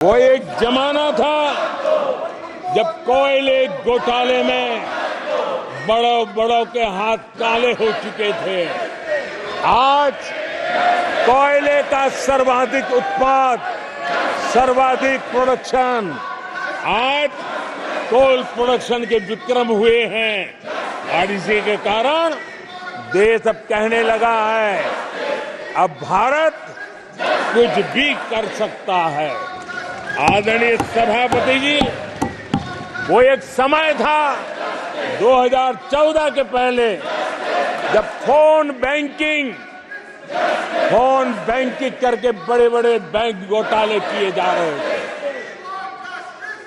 वो एक जमाना था जब कोयले घोटाले में बड़ों बड़ों के हाथ काले हो चुके थे। आज कोयले का सर्वाधिक उत्पाद, सर्वाधिक प्रोडक्शन, आज कोल प्रोडक्शन के विक्रम हुए हैं और इसी के कारण देश अब कहने लगा है अब भारत कुछ भी कर सकता है। आदरणीय सभापति जी, वो एक समय था 2014 के पहले जब फोन बैंकिंग करके बड़े बड़े बैंक घोटाले किए जा रहे थे।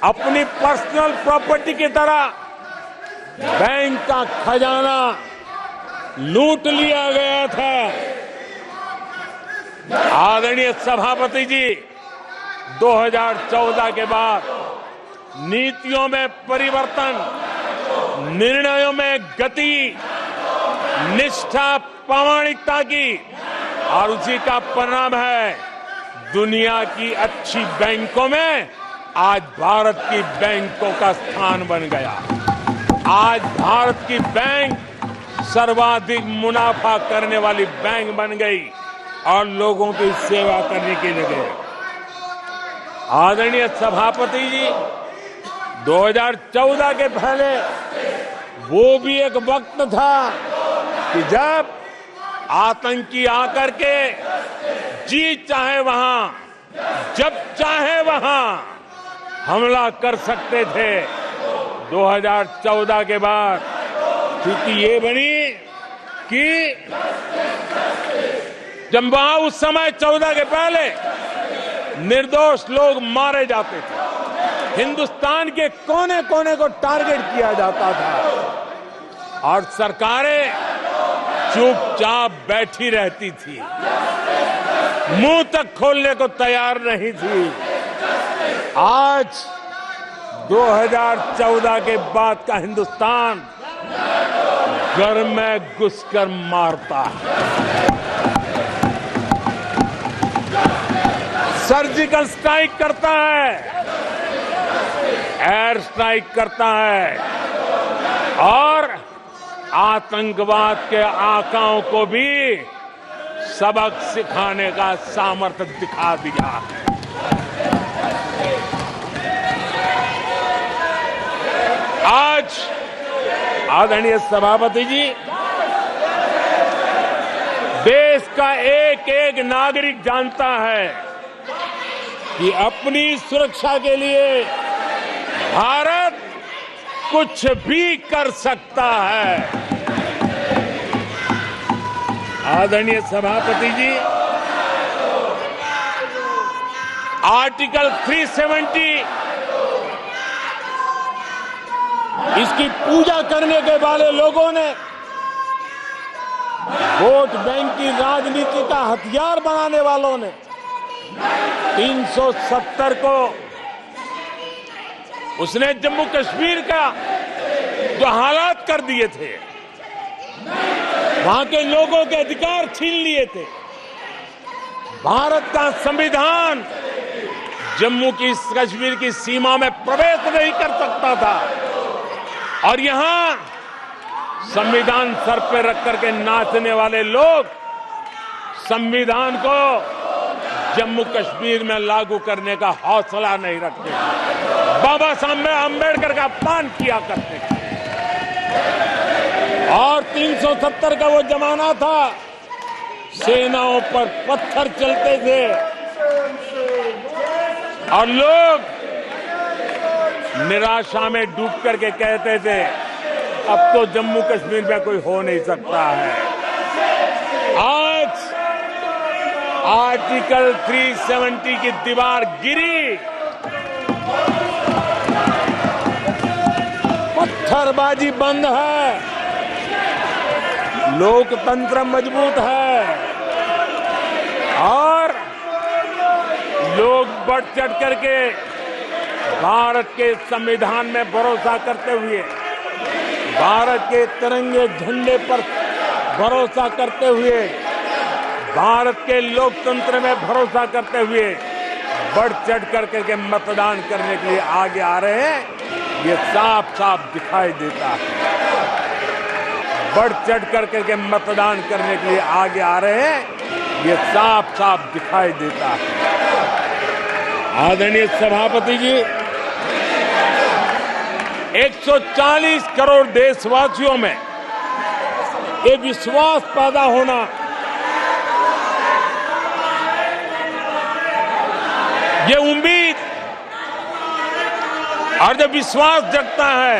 अपनी पर्सनल प्रॉपर्टी की तरह बैंक का खजाना लूट लिया गया था। आदरणीय सभापति जी, 2014 के बाद नीतियों में परिवर्तन, निर्णयों में गति, निष्ठा, प्रामाणिकता की और उसी का परिणाम है दुनिया की अच्छी बैंकों में आज भारत की बैंकों का स्थान बन गया। आज भारत की बैंक सर्वाधिक मुनाफा करने वाली बैंक बन गई और लोगों की सेवा करने के लिए। आदरणीय सभापति जी, 2014 के पहले वो भी एक वक्त था कि जब आतंकी आकर के जी चाहे वहां, जब चाहे वहां हमला कर सकते थे। 2014 के बाद स्थिति ये बनी कि जब वहां उस समय 14 के पहले निर्दोष लोग मारे जाते थे, हिंदुस्तान के कोने कोने को टारगेट किया जाता था और सरकारें चुपचाप बैठी रहती थी, मुंह तक खोलने को तैयार नहीं थी। आज 2014 के बाद का हिंदुस्तान घर में घुसकर मारता है, सर्जिकल स्ट्राइक करता है, एयर स्ट्राइक करता है और आतंकवाद के आकाओं को भी सबक सिखाने का सामर्थ्य दिखा दिया है। आज आदरणीय सभापति जी, देश का एक एक नागरिक जानता है कि अपनी सुरक्षा के लिए भारत कुछ भी कर सकता है। आदरणीय सभापति जी, आर्टिकल 370 इसकी पूजा करने के वाले लोगों ने वोट बैंक की राजनीति का हथियार बनाने वालों ने 370 को उसने जम्मू कश्मीर का जो हालात कर दिए थे, वहां के लोगों के अधिकार छीन लिए थे। भारत का संविधान जम्मू की कश्मीर की सीमा में प्रवेश नहीं कर सकता था और यहां संविधान सर पे रख करके नाचने वाले लोग संविधान को जम्मू कश्मीर में लागू करने का हौसला नहीं रखते, बाबा साहब अम्बेडकर का अपमान किया करते थे। और 370 का वो जमाना था, सेनाओं पर पत्थर चलते थे और लोग निराशा में डूब करके कहते थे अब तो जम्मू कश्मीर में कोई हो नहीं सकता है। आज आर्टिकल 370 की दीवार गिरी, पत्थरबाजी बंद है, लोकतंत्र मजबूत है और लोग बढ़ चढ़ करके भारत के संविधान में भरोसा करते हुए, भारत के तिरंगे झंडे पर भरोसा करते हुए, भारत के लोकतंत्र में भरोसा करते हुए बढ़ चढ़ करके मतदान करने के लिए आगे आ रहे हैं, ये साफ साफ दिखाई देता है। बढ़ चढ़ करके मतदान करने के लिए आगे आ रहे हैं, ये साफ साफ दिखाई देता है। आदरणीय सभापति जी, 140 करोड़ देशवासियों में ये विश्वास पैदा होना, ये उम्मीद और जब विश्वास जगता है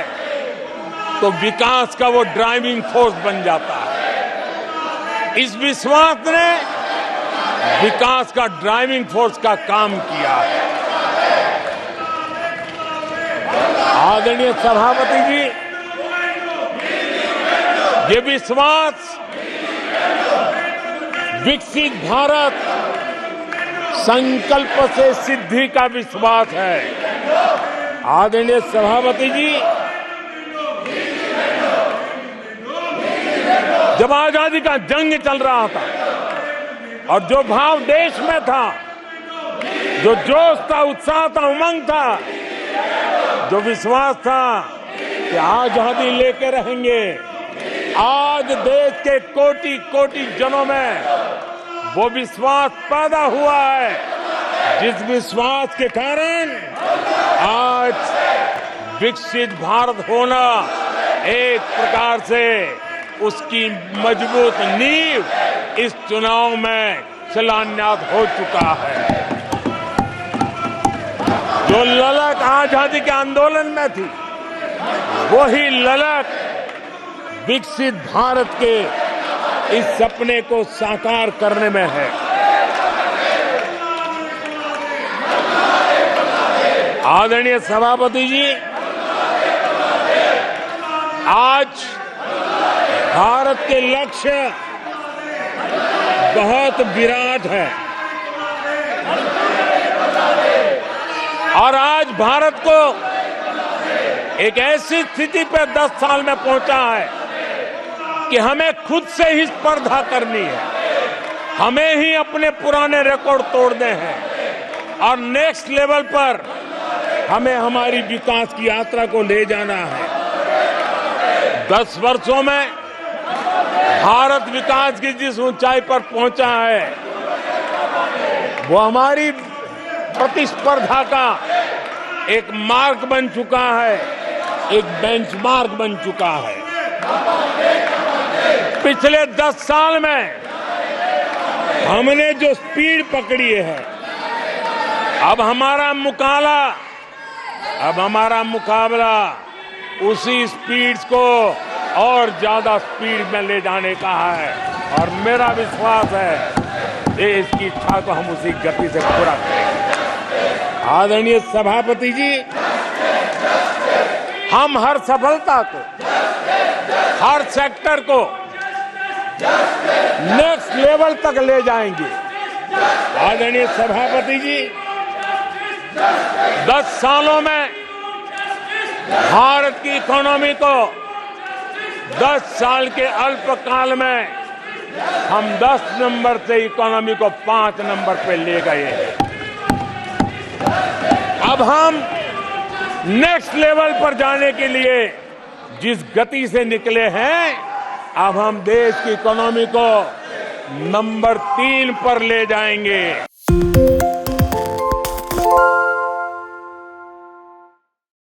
तो विकास का वो ड्राइविंग फोर्स बन जाता है। इस विश्वास ने विकास का ड्राइविंग फोर्स का काम किया है। आदरणीय सभापति जी, ये विश्वास विकसित भारत संकल्प से सिद्धि का विश्वास है। आदरणीय सभापति जी, जब आजादी का जंग चल रहा था और जो भाव देश में था, जो जोश था, उत्साह था, उमंग था, जो विश्वास था कि आजादी लेके रहेंगे, आज देश के कोटि कोटि जनों में वो विश्वास पैदा हुआ है, जिस विश्वास के कारण आज विकसित भारत होना एक प्रकार से उसकी मजबूत नींव इस चुनाव में शिलान्यास हो चुका है। जो ललक आजादी के आंदोलन में थी, वही ललक विकसित भारत के इस सपने को साकार करने में है। आदरणीय सभापति जी, आज भारत के लक्ष्य बहुत विराट है और आज भारत को एक ऐसी स्थिति पे 10 साल में पहुंचा है कि हमें खुद से ही स्पर्धा करनी है, हमें ही अपने पुराने रिकॉर्ड तोड़ने हैं और नेक्स्ट लेवल पर हमें हमारी विकास की यात्रा को ले जाना है। 10 वर्षों में भारत विकास की जिस ऊंचाई पर पहुंचा है, वो हमारी प्रतिस्पर्धा का एक मार्ग बन चुका है, एक बेंचमार्क बन चुका है। पिछले 10 साल में हमने जो स्पीड पकड़ी है, अब हमारा मुकाबला उसी स्पीड को और ज्यादा स्पीड में ले जाने का है और मेरा विश्वास है देश की इच्छा को हम उसी गति से पूरा करेंगे। आदरणीय सभापति जी, हम हर सफलता को, हर सेक्टर को नेक्स्ट लेवल तक ले जाएंगे। आदरणीय सभापति जी, 10 सालों में भारत की इकोनॉमी को 10 साल के अल्पकाल में हम 10 नंबर से इकोनॉमी को 5 नंबर पे ले गए हैं। अब हम नेक्स्ट लेवल पर जाने के लिए जिस गति से निकले हैं, अब हम देश की इकोनॉमी को नंबर 3 पर ले जाएंगे।